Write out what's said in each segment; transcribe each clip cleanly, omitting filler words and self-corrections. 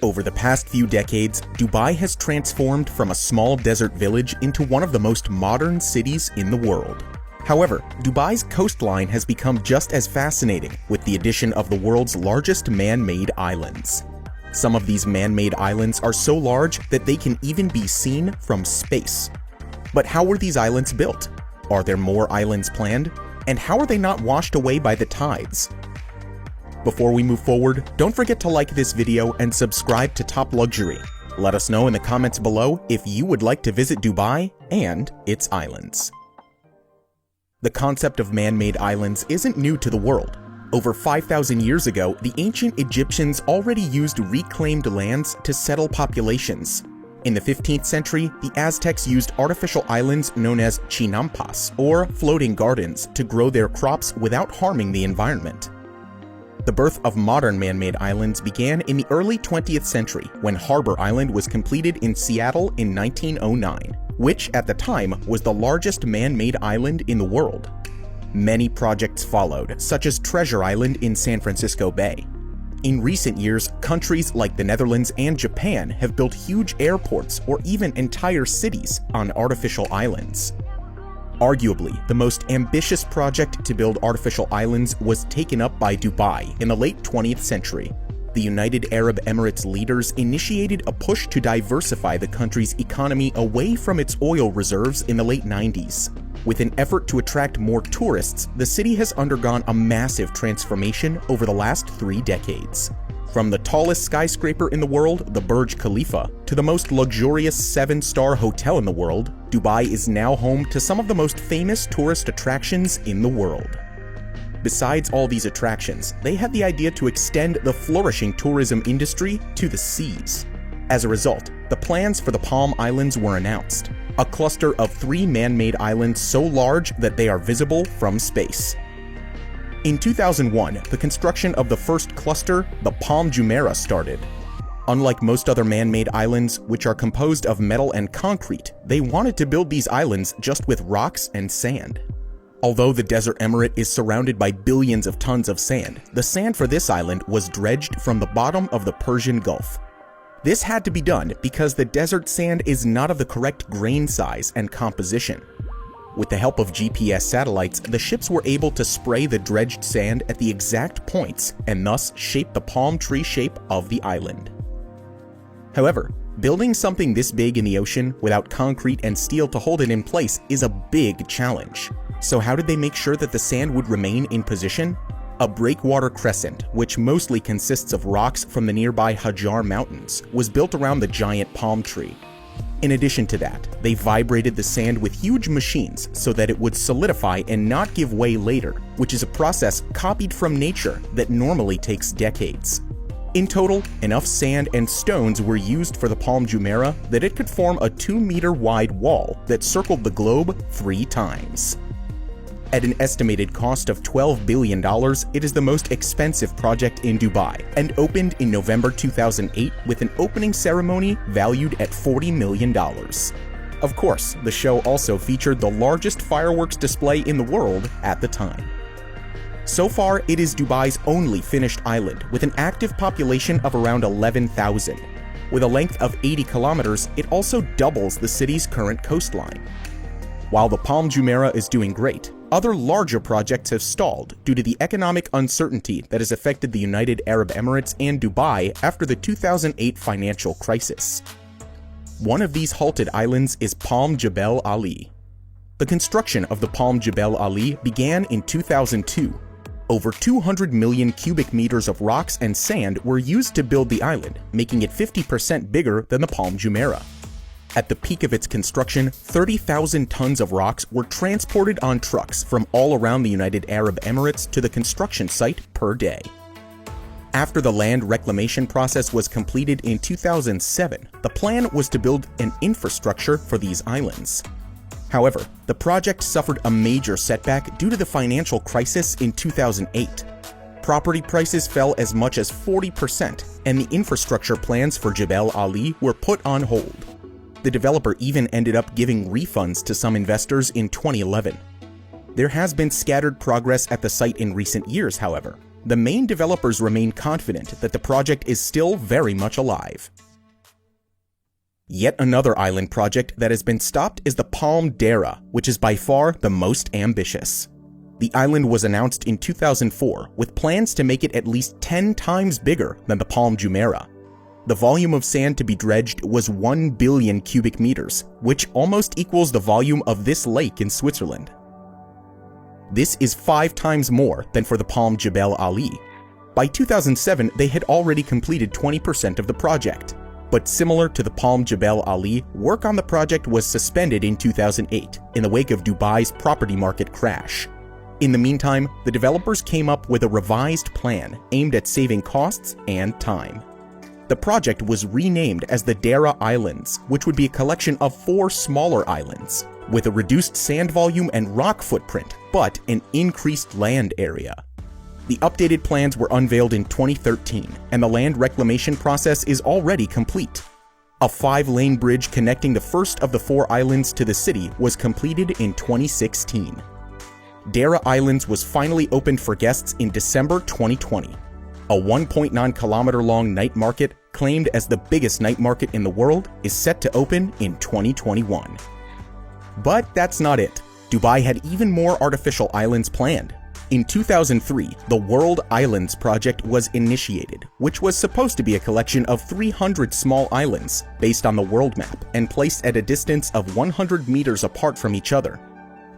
Over the past few decades, Dubai has transformed from a small desert village into one of the most modern cities in the world. However, Dubai's coastline has become just as fascinating with the addition of the world's largest man-made islands. Some of these man-made islands are so large that they can even be seen from space. But how were these islands built? Are there more islands planned? And how are they not washed away by the tides? Before we move forward, don't forget to like this video and subscribe to Top Luxury. Let us know in the comments below if you would like to visit Dubai and its islands. The concept of man-made islands isn't new to the world. Over 5,000 years ago, the ancient Egyptians already used reclaimed lands to settle populations. In the 15th century, the Aztecs used artificial islands known as chinampas, or floating gardens, to grow their crops without harming the environment. The birth of modern man-made islands began in the early 20th century when Harbor Island was completed in Seattle in 1909, which at the time was the largest man-made island in the world. Many projects followed, such as Treasure Island in San Francisco Bay. In recent years, countries like the Netherlands and Japan have built huge airports or even entire cities on artificial islands. Arguably, the most ambitious project to build artificial islands was taken up by Dubai in the late 20th century. The United Arab Emirates leaders initiated a push to diversify the country's economy away from its oil reserves in the late 90s. With an effort to attract more tourists, the city has undergone a massive transformation over the last 3 decades. From the tallest skyscraper in the world, the Burj Khalifa, to the most luxurious 7-star hotel in the world, Dubai is now home to some of the most famous tourist attractions in the world. Besides all these attractions, they had the idea to extend the flourishing tourism industry to the seas. As a result, the plans for the Palm Islands were announced, a cluster of 3 man-made islands so large that they are visible from space. In 2001, the construction of the first cluster, the Palm Jumeirah, started. Unlike most other man-made islands, which are composed of metal and concrete, they wanted to build these islands just with rocks and sand. Although the desert emirate is surrounded by billions of tons of sand, the sand for this island was dredged from the bottom of the Persian Gulf. This had to be done because the desert sand is not of the correct grain size and composition. With the help of GPS satellites, the ships were able to spray the dredged sand at the exact points and thus shape the palm tree shape of the island. However, building something this big in the ocean without concrete and steel to hold it in place is a big challenge. So how did they make sure that the sand would remain in position? A breakwater crescent, which mostly consists of rocks from the nearby Hajar Mountains, was built around the giant palm tree. In addition to that, they vibrated the sand with huge machines so that it would solidify and not give way later, which is a process copied from nature that normally takes decades. In total, enough sand and stones were used for the Palm Jumeirah that it could form a 2-meter wide wall that circled the globe 3 times. At an estimated cost of $12 billion, it is the most expensive project in Dubai and opened in November 2008 with an opening ceremony valued at $40 million. Of course, the show also featured the largest fireworks display in the world at the time. So far, it is Dubai's only finished island with an active population of around 11,000. With a length of 80 kilometers, it also doubles the city's current coastline. While the Palm Jumeirah is doing great, other larger projects have stalled due to the economic uncertainty that has affected the United Arab Emirates and Dubai after the 2008 financial crisis. One of these halted islands is Palm Jebel Ali. The construction of the Palm Jebel Ali began in 2002. Over 200 million cubic meters of rocks and sand were used to build the island, making it 50% bigger than the Palm Jumeirah. At the peak of its construction, 30,000 tons of rocks were transported on trucks from all around the United Arab Emirates to the construction site per day. After the land reclamation process was completed in 2007, the plan was to build an infrastructure for these islands. However, the project suffered a major setback due to the financial crisis in 2008. Property prices fell as much as 40%, and the infrastructure plans for Jebel Ali were put on hold. The developer even ended up giving refunds to some investors in 2011. There has been scattered progress at the site in recent years, however. the main developers remain confident that the project is still very much alive. Yet another island project that has been stopped is the Palm Dera, which is by far the most ambitious. The island was announced in 2004 with plans to make it at least 10 times bigger than the Palm Jumeirah. The volume of sand to be dredged was 1 billion cubic meters, which almost equals the volume of this lake in Switzerland. This is 5 times more than for the Palm Jebel Ali. By 2007, they had already completed 20% of the project. But similar to the Palm Jebel Ali, work on the project was suspended in 2008 in the wake of Dubai's property market crash. In the meantime, the developers came up with a revised plan aimed at saving costs and time. The project was renamed as the Dera Islands, which would be a collection of 4 smaller islands, with a reduced sand volume and rock footprint, but an increased land area. The updated plans were unveiled in 2013, and the land reclamation process is already complete. A 5-lane bridge connecting the first of the 4 islands to the city was completed in 2016. Dera Islands was finally opened for guests in December 2020. A 1.9-kilometer-long night market, claimed as the biggest night market in the world, is set to open in 2021. But that's not it. Dubai had even more artificial islands planned. In 2003, the World Islands project was initiated, which was supposed to be a collection of 300 small islands based on the world map and placed at a distance of 100 meters apart from each other.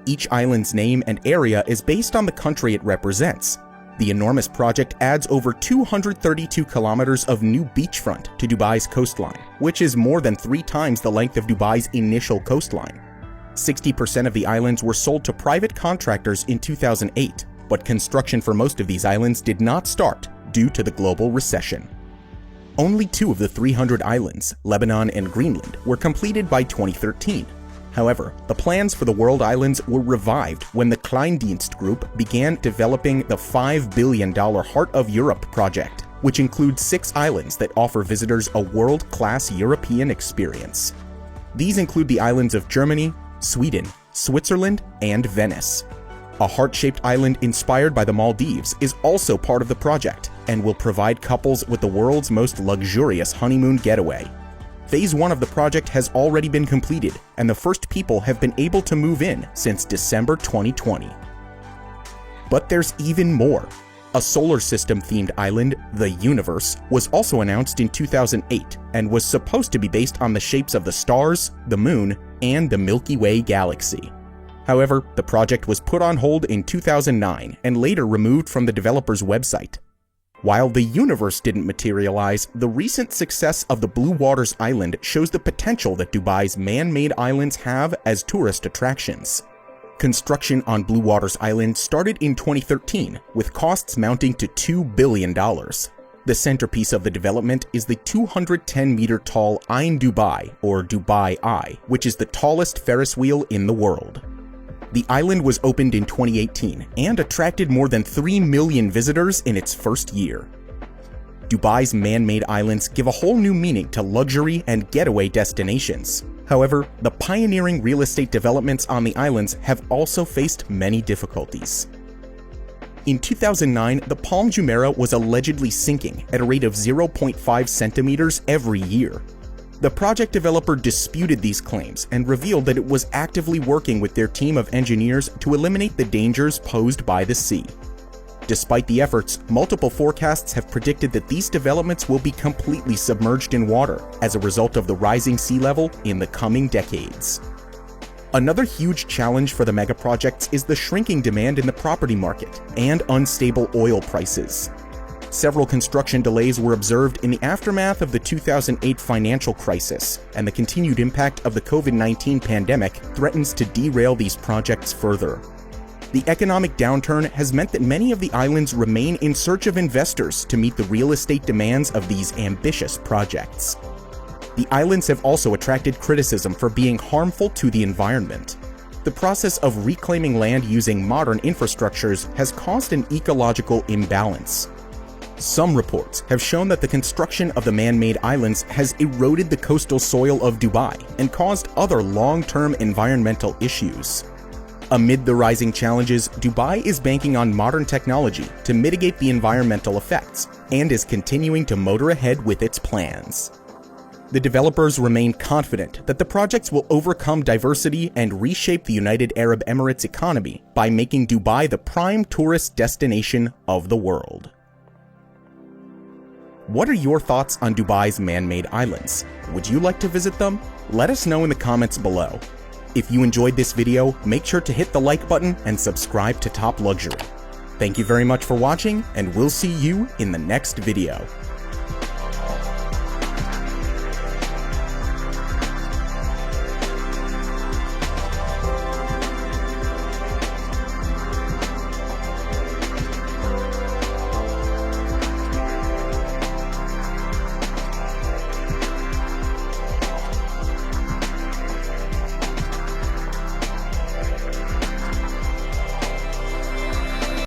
Each island's name and area is based on the country it represents. The enormous project adds over 232 kilometers of new beachfront to Dubai's coastline, which is more than 3 times the length of Dubai's initial coastline. 60% of the islands were sold to private contractors in 2008, but construction for most of these islands did not start due to the global recession. Only 2 of the 300 islands, Lebanon and Greenland, were completed by 2013. However, the plans for the World Islands were revived when the Kleindienst Group began developing the $5 billion Heart of Europe project, which includes 6 islands that offer visitors a world-class European experience. These include the islands of Germany, Sweden, Switzerland, and Venice. A heart-shaped island inspired by the Maldives is also part of the project and will provide couples with the world's most luxurious honeymoon getaway. Phase 1 of the project has already been completed, and the first people have been able to move in since December 2020. But there's even more. A solar system-themed island, the Universe, was also announced in 2008 and was supposed to be based on the shapes of the stars, the moon, and the Milky Way galaxy. However, the project was put on hold in 2009 and later removed from the developer's website. While the Universe didn't materialize, the recent success of the Blue Waters Island shows the potential that Dubai's man-made islands have as tourist attractions. Construction on Blue Waters Island started in 2013, with costs mounting to $2 billion. The centerpiece of the development is the 210-meter-tall Ain Dubai, or Dubai Eye, which is the tallest Ferris wheel in the world. The island was opened in 2018 and attracted more than 3 million visitors in its first year. Dubai's man-made islands give a whole new meaning to luxury and getaway destinations. However, the pioneering real estate developments on the islands have also faced many difficulties. In 2009, the Palm Jumeirah was allegedly sinking at a rate of 0.5 centimeters every year. The project developer disputed these claims and revealed that it was actively working with their team of engineers to eliminate the dangers posed by the sea. Despite the efforts, multiple forecasts have predicted that these developments will be completely submerged in water as a result of the rising sea level in the coming decades. Another huge challenge for the megaprojects is the shrinking demand in the property market and unstable oil prices. Several construction delays were observed in the aftermath of the 2008 financial crisis, and the continued impact of the COVID-19 pandemic threatens to derail these projects further. The economic downturn has meant that many of the islands remain in search of investors to meet the real estate demands of these ambitious projects. The islands have also attracted criticism for being harmful to the environment. The process of reclaiming land using modern infrastructures has caused an ecological imbalance. Some reports have shown that the construction of the man-made islands has eroded the coastal soil of Dubai and caused other long-term environmental issues. Amid the rising challenges, Dubai is banking on modern technology to mitigate the environmental effects and is continuing to motor ahead with its plans. The developers remain confident that the projects will overcome diversity and reshape the United Arab Emirates economy by making Dubai the prime tourist destination of the world. What are your thoughts on Dubai's man-made islands? Would you like to visit them? Let us know in the comments below. If you enjoyed this video, make sure to hit the like button and subscribe to Top Luxury. Thank you very much for watching, and we'll see you in the next video.